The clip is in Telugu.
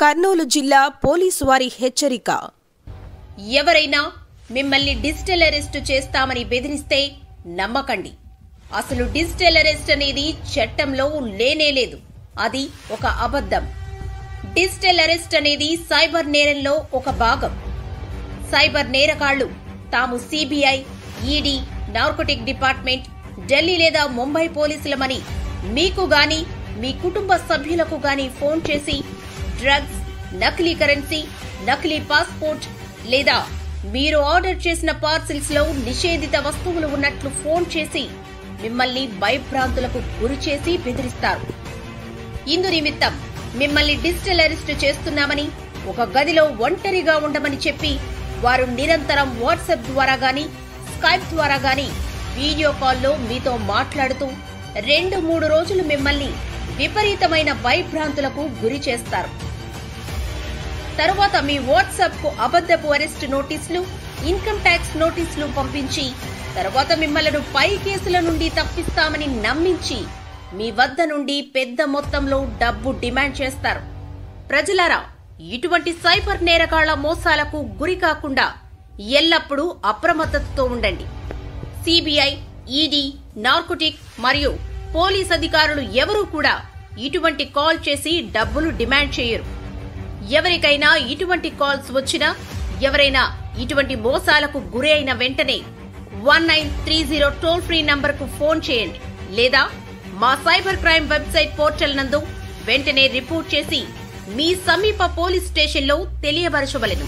కర్నూలు జిల్లా పోలీసు వారి హెచ్చరిక. ఎవరైనా మిమ్మల్ని డిజిటల్ అరెస్ట్ చేస్తామని బెదిరిస్తే నమ్మకండి. అసలు డిజిటల్ అరెస్ట్ అనేది చట్టంలో లేనేలేదు. అది ఒక అబద్ధం. డిజిటల్ అరెస్ట్ అనేది సైబర్ నేరంలో ఒక భాగం. సైబర్ నేరగాళ్లు తాము CBI, ED, narcotic department, Delhi లేదా ముంబై పోలీసులమని మీకు గాని మీ కుటుంబ సభ్యులకు గాని ఫోన్ చేసి డ్రగ్స్, నకిలీ కరెన్సీ, నకిలీ పాస్పోర్ట్ లేదా మీరు ఆర్డర్ చేసిన పార్సిల్స్ లో నిషేధిత వస్తువులు ఉన్నట్లు ఫోన్ చేసి మిమ్మల్ని భయభ్రాంతులకు గురి చేసి బెదిరిస్తారు. ఇందు నిమిత్తం మిమ్మల్ని డిజిటల్ అరెస్ట్ చేస్తున్నామని, ఒక గదిలో ఒంటరిగా ఉండమని చెప్పి వారు నిరంతరం వాట్సాప్ ద్వారా గాని, స్కైప్ ద్వారా గాని వీడియో కాల్లో మీతో మాట్లాడుతూ 2-3 రోజులు మిమ్మల్ని విపరీతమైన భయభ్రాంతులకు గురి చేస్తారు. తరువాత మీ వాట్సాప్ కు అబద్ధపు అరెస్ట్ నోటీసులు, ఇన్కమ్ ట్యాక్స్ నోటీసులు పంపించి తరువాత మిమ్మల్ని పై కేసుల నుండి తప్పిస్తామని నమ్మించి మీ వద్ద నుండి పెద్ద మొత్తంలో డబ్బు డిమాండ్ చేస్తారు. ప్రజలారా, ఇటువంటి సైబర్ నేరగాళ్ల మోసాలకు గురి కాకుండా ఎల్లప్పుడూ అప్రమత్తతతో ఉండండి. సిబిఐ, ఈడీ, నార్కోటిక్ మరియు పోలీస్ అధికారులు ఎవరూ కూడా ఇటువంటి కాల్ చేసి డబ్బులు డిమాండ్ చేయరు. ఎవరికైనా ఇటువంటి కాల్స్ వచ్చినా, ఎవరైనా ఇటువంటి మోసాలకు గురి అయిన వెంటనే 1930 టోల్ ఫ్రీ నంబర్కు ఫోన్ చేయండి లేదా మా సైబర్ క్రైమ్ వెబ్సైట్ పోర్టల్ నందు వెంటనే రిపోర్ట్ చేసి మీ సమీప పోలీస్ స్టేషన్లో తెలియపరచవలెను.